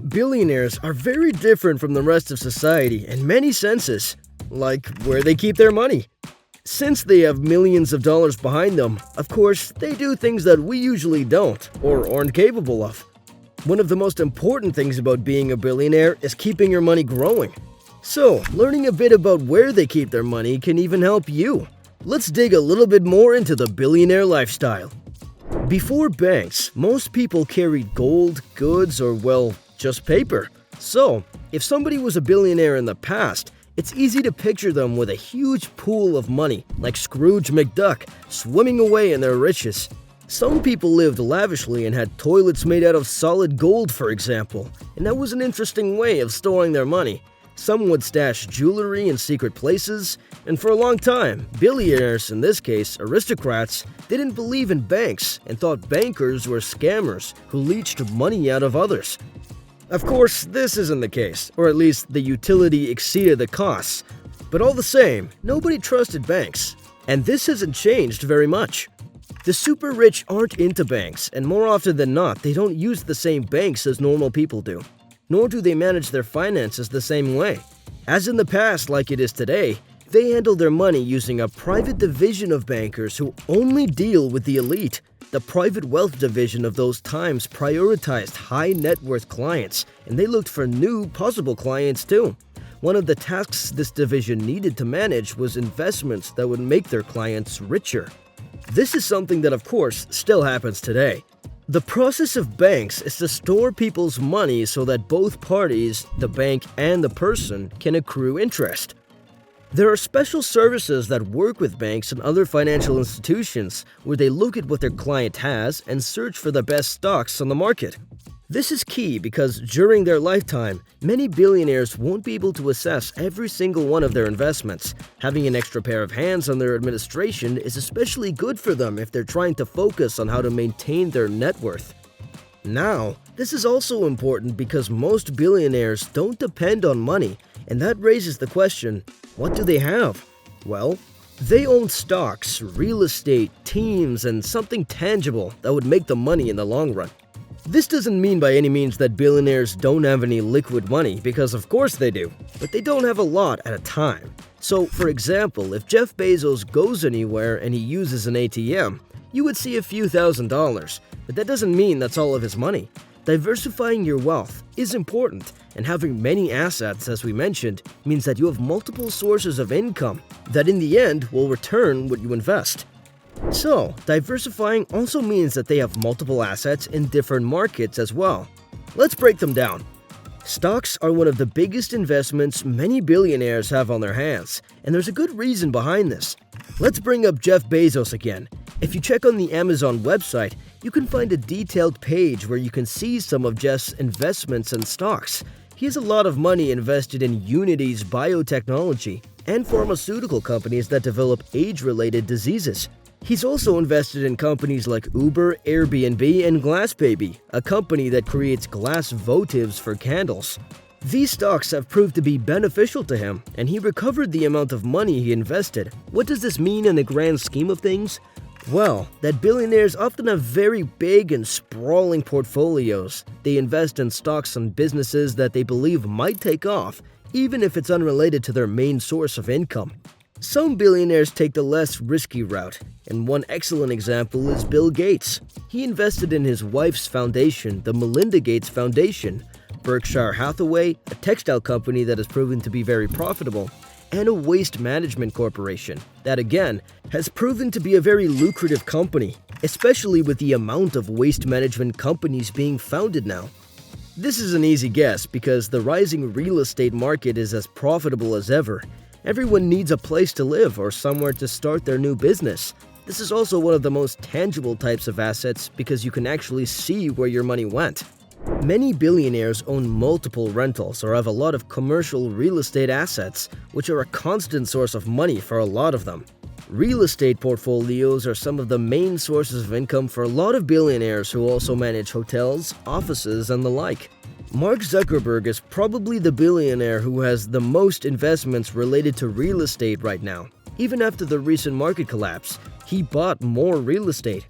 Billionaires are very different from the rest of society in many senses, like where they keep their money. Since they have millions of dollars behind them, of course, they do things that we usually don't or aren't capable of. One of the most important things about being a billionaire is keeping your money growing. So, learning a bit about where they keep their money can even help you. Let's dig a little bit more into the billionaire lifestyle. Before banks, most people carried gold, goods, or well, just paper. So, if somebody was a billionaire in the past, it's easy to picture them with a huge pool of money, like Scrooge McDuck, swimming away in their riches. Some people lived lavishly and had toilets made out of solid gold, for example, and that was an interesting way of storing their money. Some would stash jewelry in secret places, and for a long time, billionaires, in this case aristocrats, didn't believe in banks and thought bankers were scammers who leached money out of others. Of course, this isn't the case, or at least the utility exceeded the costs. But all the same, nobody trusted banks, and this hasn't changed very much. The super rich aren't into banks, and more often than not, they don't use the same banks as normal people do. Nor do they manage their finances the same way. As in the past, like it is today, they handle their money using a private division of bankers who only deal with the elite. The private wealth division of those times prioritized high net worth clients, and they looked for new possible clients too. One of the tasks this division needed to manage was investments that would make their clients richer. This is something that, of course, still happens today. The process of banks is to store people's money so that both parties, the bank and the person, can accrue interest. There are special services that work with banks and other financial institutions where they look at what their client has and search for the best stocks on the market. This is key because during their lifetime, many billionaires won't be able to assess every single one of their investments. Having an extra pair of hands on their administration is especially good for them if they're trying to focus on how to maintain their net worth. Now, this is also important because most billionaires don't depend on money, and that raises the question, what do they have? Well, they own stocks, real estate, teams, and something tangible that would make them money in the long run. This doesn't mean by any means that billionaires don't have any liquid money, because of course they do, but they don't have a lot at a time. So, for example, if Jeff Bezos goes anywhere and he uses an ATM, you would see a few $1,000s, but that doesn't mean that's all of his money. Diversifying your wealth is important, and having many assets, as we mentioned, means that you have multiple sources of income that in the end will return what you invest. So, diversifying also means that they have multiple assets in different markets as well. Let's break them down. Stocks are one of the biggest investments many billionaires have on their hands, and there's a good reason behind this. Let's bring up Jeff Bezos again. If you check on the Amazon website, you can find a detailed page where you can see some of Jeff's investments in stocks. He has a lot of money invested in Unity's biotechnology and pharmaceutical companies that develop age-related diseases. He's also invested in companies like Uber, Airbnb, and GlassBaby, a company that creates glass votives for candles. These stocks have proved to be beneficial to him, and he recovered the amount of money he invested. What does this mean in the grand scheme of things? Well, that billionaires often have very big and sprawling portfolios. They invest in stocks and businesses that they believe might take off, even if it's unrelated to their main source of income. Some billionaires take the less risky route, and one excellent example is Bill Gates. He invested in his wife's foundation, the Melinda Gates Foundation, Berkshire Hathaway, a textile company that has proven to be very profitable, and a waste management corporation that, again, has proven to be a very lucrative company, especially with the amount of waste management companies being founded now. This is an easy guess because the rising real estate market is as profitable as ever. Everyone needs a place to live or somewhere to start their new business. This is also one of the most tangible types of assets because you can actually see where your money went. Many billionaires own multiple rentals or have a lot of commercial real estate assets, which are a constant source of money for a lot of them. Real estate portfolios are some of the main sources of income for a lot of billionaires who also manage hotels, offices, and the like. Mark Zuckerberg is probably the billionaire who has the most investments related to real estate right now. Even after the recent market collapse, he bought more real estate.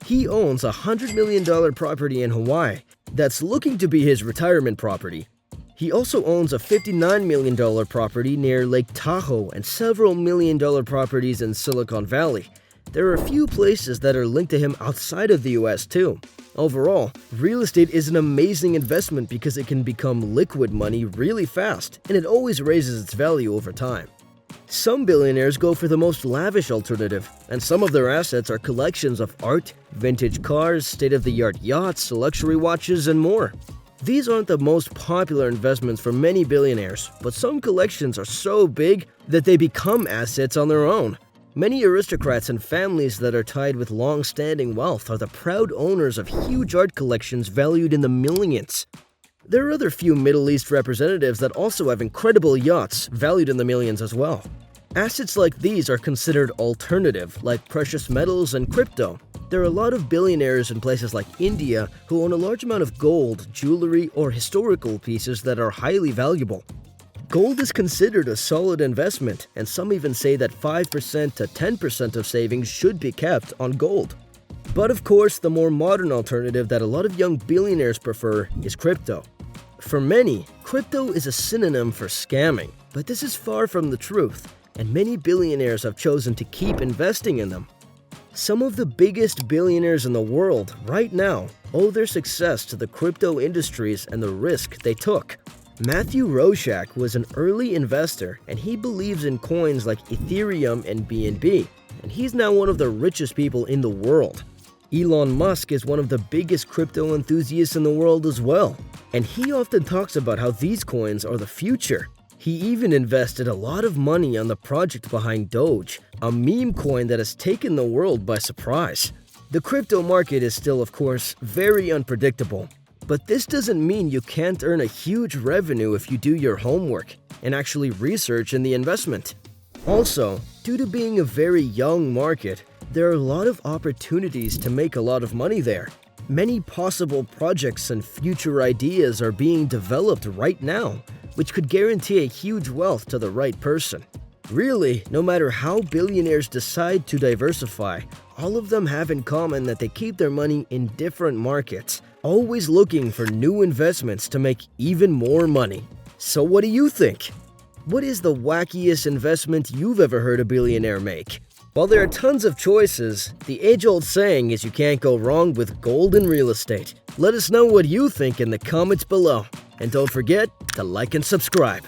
He owns a $100 million property in Hawaii, that's looking to be his retirement property. He also owns a $59 million property near Lake Tahoe and several million-dollar properties in Silicon Valley. There are a few places that are linked to him outside of the US too. Overall, real estate is an amazing investment because it can become liquid money really fast, and it always raises its value over time. Some billionaires go for the most lavish alternative, and some of their assets are collections of art, vintage cars, state-of-the-art yachts, luxury watches, and more. These aren't the most popular investments for many billionaires, but some collections are so big that they become assets on their own. Many aristocrats and families that are tied with long-standing wealth are the proud owners of huge art collections valued in the millions. There are other few Middle East representatives that also have incredible yachts valued in the millions as well. Assets like these are considered alternative, like precious metals and crypto. There are a lot of billionaires in places like India who own a large amount of gold, jewelry, or historical pieces that are highly valuable. Gold is considered a solid investment, and some even say that 5% to 10% of savings should be kept on gold. But of course, the more modern alternative that a lot of young billionaires prefer is crypto. For many, crypto is a synonym for scamming, but this is far from the truth, and many billionaires have chosen to keep investing in them. Some of the biggest billionaires in the world right now owe their success to the crypto industries and the risk they took. Matthew Roszak was an early investor, and he believes in coins like Ethereum and BNB, and he's now one of the richest people in the world. Elon Musk is one of the biggest crypto enthusiasts in the world as well, and he often talks about how these coins are the future. He even invested a lot of money on the project behind Doge, a meme coin that has taken the world by surprise. The crypto market is still, of course, very unpredictable, but this doesn't mean you can't earn a huge revenue if you do your homework and actually research in the investment. Also, due to being a very young market, there are a lot of opportunities to make a lot of money there. Many possible projects and future ideas are being developed right now, which could guarantee a huge wealth to the right person. Really, no matter how billionaires decide to diversify, all of them have in common that they keep their money in different markets, always looking for new investments to make even more money. So what do you think? What is the wackiest investment you've ever heard a billionaire make? While there are tons of choices, the age-old saying is you can't go wrong with gold and real estate. Let us know what you think in the comments below. And don't forget to like and subscribe.